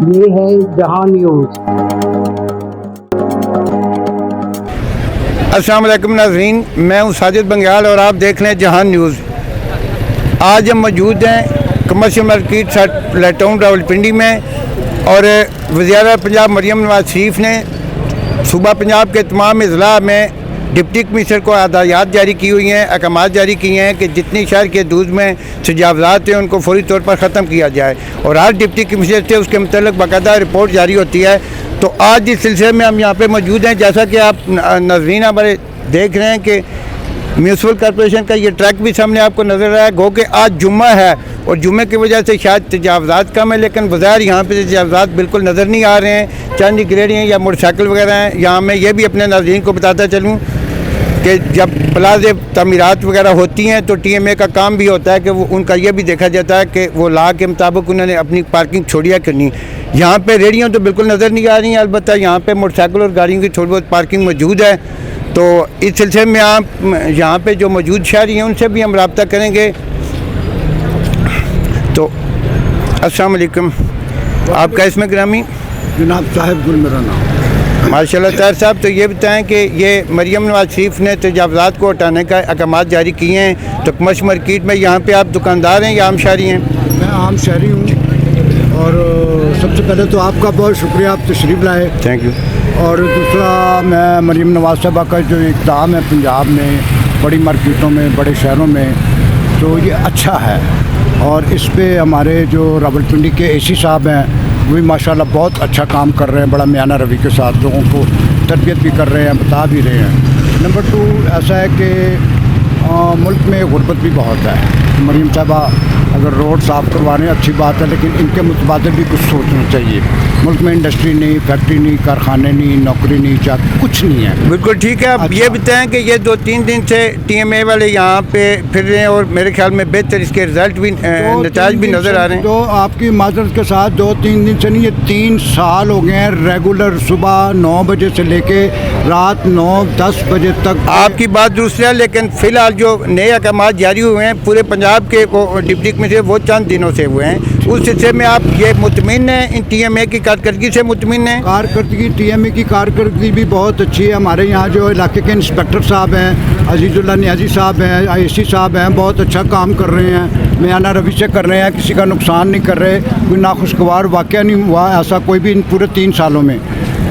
ये है जहां न्यूज़। अस्सलाम वालेकुम नाज़रीन, मैं हूं साजिद बंगाल और आप देख रहे हैं जहां न्यूज़। आज हम मौजूद हैं कमर्शियल मार्केट टाउन रावलपिंडी में और वज़ीर पंजाब मरियम नवाज़ शरीफ ने सूबा पंजाब के तमाम अज़ला में डिप्टी कमिश्नर को हदायत जारी की हुई हैं, अहकामात जारी किए हैं कि जितनी शहर के दूध में तजावज़ात हैं उनको फौरी तौर पर ख़त्म किया जाए और हर डिप्टी कमिश्नर से उसके मतलब बाकायदा रिपोर्ट जारी होती है। तो आज इस सिलसिले में हम यहाँ पे मौजूद हैं। जैसा कि आप नाज़रीन हमारे देख रहे हैं कि म्यूनसिपल कॉर्पोरेशन का ये ट्रक भी सामने आपको नज़र आ रहा है। गो कि आज जुम्मा है और जुम्मे की वजह से शायद तजावज़ात कम है, लेकिन बज़ाहिर यहाँ पे तजावज़ात बिल्कुल नज़र नहीं आ रहे हैं। चंद ग्रेडियाँ या मोटरसाइकिल वगैरह हैं। यहाँ मैं ये भी अपने नाज़रीन को बताता चलूँ कि जब प्लाज़े तमीरात वगैरह होती हैं तो TMA का काम भी होता है कि वो उनका ये भी देखा जाता है कि वो लॉ के मुताबिक उन्होंने अपनी पार्किंग छोड़ी है कि नहीं। यहाँ पे रेडियाँ तो बिल्कुल नज़र नहीं आ रही हैं, अलबत्ता यहाँ पे मोटरसाइकिल और गाड़ियों की थोड़ी बहुत पार्किंग मौजूद है। तो इस सिलसिले में आप यहाँ पे जो मौजूद शहरी हैं उनसे भी हम रब्ता करेंगे। तो अस्सलाम वालेकुम, आपका इसमें ग्रामी? जनाब साहिब गुल मेरा नाम। माशाल्लाह ताहिर साहब, तो ये बताएं कि ये मरियम नवाज़ शरीफ ने तजावज़ात को हटाने का अहकामात जारी किए हैं, तो कमर्शियल मार्केट में यहाँ पे आप दुकानदार हैं या आम शहरी हैं? मैं आम शहरी हूँ और सबसे पहले तो आपका बहुत शुक्रिया, आप तशरीफ़ लाए। Thank you. और दूसरा, मैं मरियम नवाज़ साहबा का जो इक़दाम है पंजाब में बड़ी मार्केटों में बड़े शहरों में, तो ये अच्छा है। और इस पर हमारे जो रावलपिंडी के AC साहब हैं वो भी माशाल्लाह बहुत अच्छा काम कर रहे हैं, बड़ा म्याना रवि के साथ लोगों को तरबियत भी कर रहे हैं, बता भी रहे हैं। नंबर 2 ऐसा है कि मुल्क में गुर्बत भी बहुत है। मरियम साहबा अगर रोड साफ़ करवा रहे हैं अच्छी बात है, लेकिन इनके मुतबादिल भी कुछ सोचना चाहिए। मुल्क में इंडस्ट्री नहीं, फैक्ट्री नहीं, कारखाने नहीं, नौकरी नहीं, चाकरी कुछ नहीं है। बिल्कुल ठीक है। अब अच्छा। ये बताएं कि ये 2-3 दिन से TMA वाले यहाँ पे फिर रहे हैं और मेरे ख्याल में बेहतर इसके रिजल्ट भी नताज भी नज़र आ रहे हैं। तो आपकी माजरत के साथ 2-3 दिन से नहीं, ये 3 साल हो गए हैं रेगुलर सुबह 9 बजे से लेके रात 9-10 बजे तक। आपकी बात दूसरी है, लेकिन फ़िलहाल जो नए अहकामात जारी हुए हैं पूरे पंजाब के डिप्टी कमिश्नर वो चंद दिनों से हुए हैं, उस सिलसिले में आप ये मुतमिन हैं इन TMA की कारकर्दगी से? मुतमिन हैं? कारकर्दगी TMA की कारकर्दगी भी बहुत अच्छी है। हमारे यहाँ जो इलाके के इंस्पेक्टर साहब हैं, अजीज़ुल्लाह नियाज़ी साहब हैं, IC साहब हैं, बहुत अच्छा काम कर रहे हैं, म्याना रवि से कर रहे हैं, किसी का नुकसान नहीं कर रहे, कोई नाखुशगवार वाक़या नहीं हुआ ऐसा कोई भी इन पूरे 3 सालों में।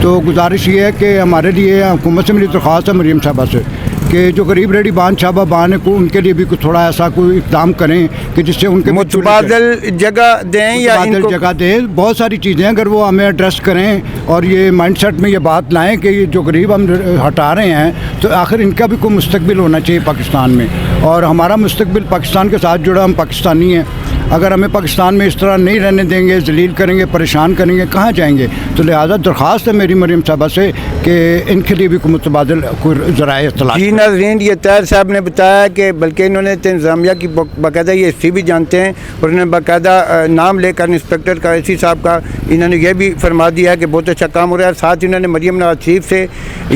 तो गुजारिश ये है कि हमारे लिए हुकूमत से मेरी दरख्वास्त है मरियम साहबा से कि जो गरीब रेडी बान शाहबा बान है को उनके लिए भी कुछ थोड़ा ऐसा कोई इक़दाम करें कि जिससे उनके मुतबादिल जगह दें या इनको जगह दें। बहुत सारी चीज़ें अगर वो हमें एड्रेस करें और ये माइंडसेट में ये बात लाएं कि ये जो गरीब हम हटा रहे हैं तो आखिर इनका भी कोई मुस्तकबिल होना चाहिए पाकिस्तान में, और हमारा मुस्तकबिल पाकिस्तान के साथ जुड़ा, हम पाकिस्तानी हैं। अगर हमें पाकिस्तान में इस तरह नहीं रहने देंगे, जलील करेंगे, परेशान करेंगे, कहाँ जाएंगे? तो लिहाजा दरख्वास्त है मेरी मरियम साहबा से कि इनके लिए भी कोई मुतबादिल कोई ज़राए तलाश। जी नाज़रीन, ये ताहिर साहब ने बताया कि बल्कि इन्होंने इंतज़ामिया की बाकायदा ये हिस्ट्री भी जानते हैं और उन्होंने बाकायदा नाम लेकर इंस्पेक्टर का IC साहब का इन्होंने ये भी फरमा दिया है कि बहुत अच्छा काम हो रहा है। साथ ही उन्होंने मरियम नवाज़ शरीफ से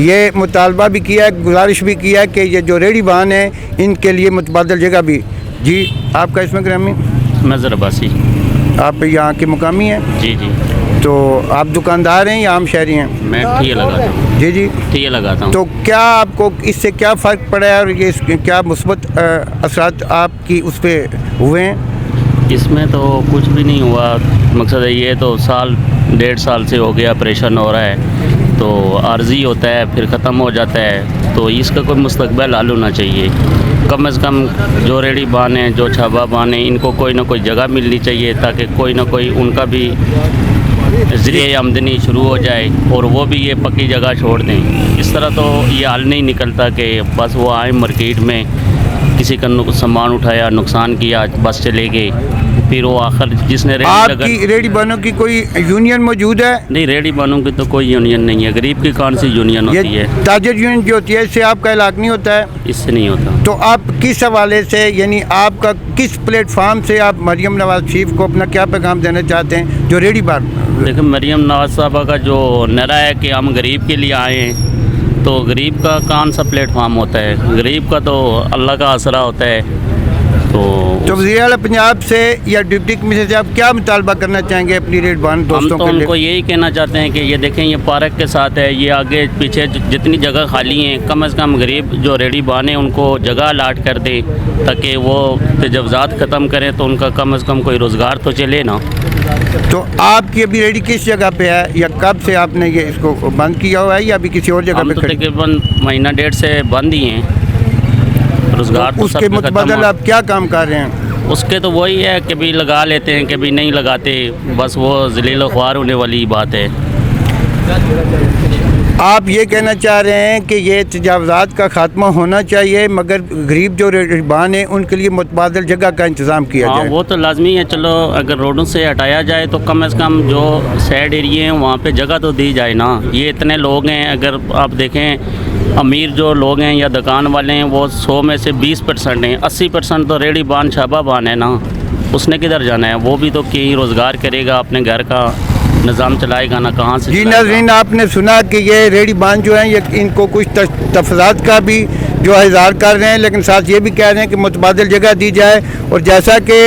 ये मुतालबा भी किया है, गुजारिश भी किया है कि ये जो रेडी बान हैं इनके लिए मुतबादिल जगह भी। जी, आपका इसमें ग्रामी? नज़र अब्बासी। आप यहाँ के मुकामी हैं? जी जी। तो आप दुकानदार हैं या आम शहरी हैं? मैं ठिया लगाता हूँ। जी जी, ठिया लगाता हूँ। तो क्या आपको इससे क्या फ़र्क पड़ा है और ये क्या मुस्बत असरात आपकी उस पर हुए हैं? इसमें तो कुछ भी नहीं हुआ। मकसद है ये तो 1-1.5 साल से हो गया, ऑपरेशन हो रहा है, तो आर्जी होता है फिर ख़त्म हो जाता है, तो इसका कोई मुस्तकबिल हल होना चाहिए। कम से कम जो रेडी बान हैं, जो छाबा बान हैं, इनको कोई ना कोई जगह मिलनी चाहिए ताकि कोई ना कोई उनका भी ज़रिए आमदनी शुरू हो जाए और वो भी ये पक्की जगह छोड़ दें। इस तरह तो ये हल नहीं निकलता कि बस वो आए मार्केट में, किसी का सामान उठाया, नुकसान किया, बस चले गए, फिर वो आखिर जिसने आपकी रेडी बानों की कोई यूनियन मौजूद है? नहीं, रेडी बानों की तो कोई यूनियन नहीं है। गरीब की कौन सी यूनियन होती है? ताजर यूनियन जो होती है इससे आपका इलाक़ नहीं होता है? इससे नहीं होता। तो आप किस हवाले से, यानी आपका किस प्लेटफार्म से आप मरियम नवाज़ शरीफ को अपना क्या पैगाम देना चाहते हैं जो रेडी बान? देखिए, मरियम नवाज़ साहबा का जो नारा है कि हम गरीब के लिए आए हैं, तो गरीब का कौन सा प्लेटफार्म होता है? गरीब का तो अल्लाह का आसरा होता है। तो वज़ीर आला पंजाब से या डिप्टी कमिश्नर से आप क्या मुतालबा करना चाहेंगे अपनी रेडबान हम दोस्तों तो के लिए? उनको यही कहना चाहते हैं कि ये देखें, ये पार्क के साथ है, ये आगे पीछे जितनी जगह खाली हैं, कम से कम गरीब जो रेडीबान हैं उनको जगह अलाट कर दें, ताकि वो तजवज़ात ख़त्म करें तो उनका कम से कम कोई रोज़गार तो चले ना। तो आपकी अभी रेडी किस जगह पे है या कब से आपने ये इसको बंद किया हुआ है या अभी किसी और जगह हम पे तो खड़ी? तकरीबन महीना डेढ़ से बंद ही हैं। रोज़गार तो उसके सब पे मुतबदल ख़त्म। आप क्या काम कर रहे हैं? उसके तो वही है, कभी लगा लेते हैं कभी नहीं लगाते, बस वो ज़लील ख्वार होने वाली बात है। आप ये कहना चाह रहे हैं कि ये तजावज़ात का खात्मा होना चाहिए, मगर गरीब जो रेडबान हैं उनके लिए मुतबादल जगह का इंतज़ाम किया हाँ, जाए। वो तो लाजमी है। चलो अगर रोडों से हटाया जाए तो कम से कम जो साइड एरिए हैं वहाँ पे जगह तो दी जाए ना। ये इतने लोग हैं, अगर आप देखें अमीर जो लोग हैं या दुकान वाले हैं वो 100 में से 20% हैं, 80% तो रेडी बान शाबा बान है ना। उसने किधर जाना है? वो भी तो कहीं रोज़गार करेगा, अपने घर का निज़ाम चलाएगा ना, कहाँ से जी चलाएगा? नाज़रीन, आपने सुना कि ये रेडी बान जो हैं ये इनको कुछ तफजात का भी जो है इज़हार कर रहे हैं, लेकिन साथ ये भी कह रहे हैं कि मुतबादल जगह दी जाए। और जैसा कि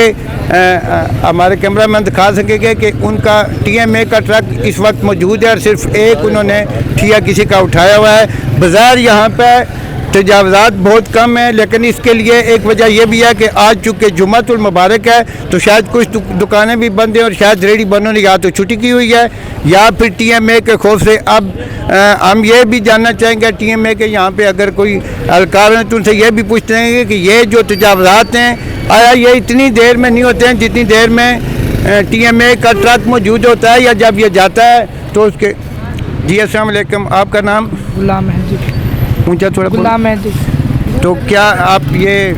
हमारे कैमरा मैन दिखा सकेंगे कि उनका TMA का ट्रक इस वक्त मौजूद है और सिर्फ एक उन्होंने ठिया किसी का उठाया हुआ है। बाज़ार यहाँ पर तजावज़ात बहुत कम है, लेकिन इसके लिए एक वजह यह भी है कि आज चूँकि जुम्मतुल मुबारक है तो शायद कुछ दुकानें भी बंद हैं और शायद रेडी बनों ने या तो छुट्टी की हुई है या फिर TMA के खौफ से। अब हम ये भी जानना चाहेंगे TMA के यहाँ पे अगर कोई एहलकार हैं तो उनसे ये भी पूछते हैं कि ये जो तजावज़ात हैं आया ये इतनी देर में नहीं होते हैं जितनी देर में TMA का ट्रक मौजूद होता है, या जब ये जाता है तो उसके। जी अस्सलाम वालेकुम, आपका नाम? गुलाम महदी। ऊँचा थोड़ा बोलो। गुलाम महदी। तो क्या आप ये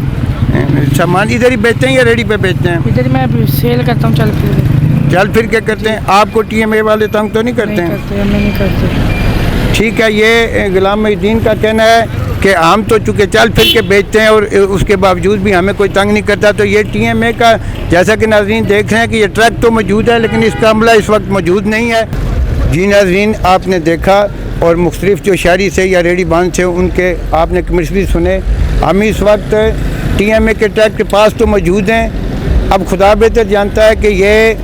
सामान इधर ही बेचते हैं या रेडी पे बेचते हैं? इधर मैं सेल करता हूँ, चल फिर क्या करते हैं? आपको TMA वाले तंग तो नहीं करते हैं? नहीं करते। ठीक है, ये गुलाम मुहीद्दीन का कहना है कि हम तो चूँकि चल फिर के बेचते हैं और उसके बावजूद भी हमें कोई तंग नहीं करता। तो ये TMA का जैसा कि नाज़रीन देख रहे हैं कि ये ट्रक तो मौजूद है लेकिन इसका अमला इस वक्त मौजूद नहीं है। जी नाज़रीन, आपने देखा और मुख्तलिफ जो शहरी से या रेडी बांध से उनके आपने कमिश्नरी सुने। हम इस वक्त TMA के ट्रक के पास तो मौजूद हैं। अब खुदा बेहतर जानता है कि ये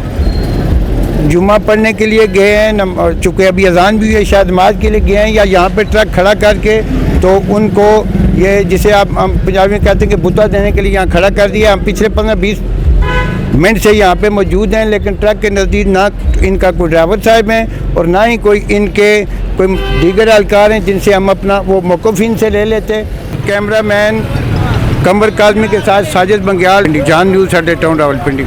जुम्मा पढ़ने के लिए गए हैं, चूँकि अभी अजान भी है, शायद नमाज के लिए गए हैं, या यहाँ पे ट्रक खड़ा करके तो उनको ये जिसे आप हम पंजाबी में कहते हैं कि बुता देने के लिए यहाँ खड़ा कर दिया। हम पिछले 15-20 मिनट से यहाँ पे मौजूद हैं, लेकिन ट्रक के नज़दीक ना इनका कोई ड्राइवर साहब हैं और ना ही कोई इनके कोई दीगर एहलकार हैं जिनसे हम अपना वो मौक़िफ़ इनसे ले लेते। कैमरा मैन कमर काज़मी के साथ साजिद बंग्याल, जहान न्यूज़, साडे टाउन रावलपिंडी।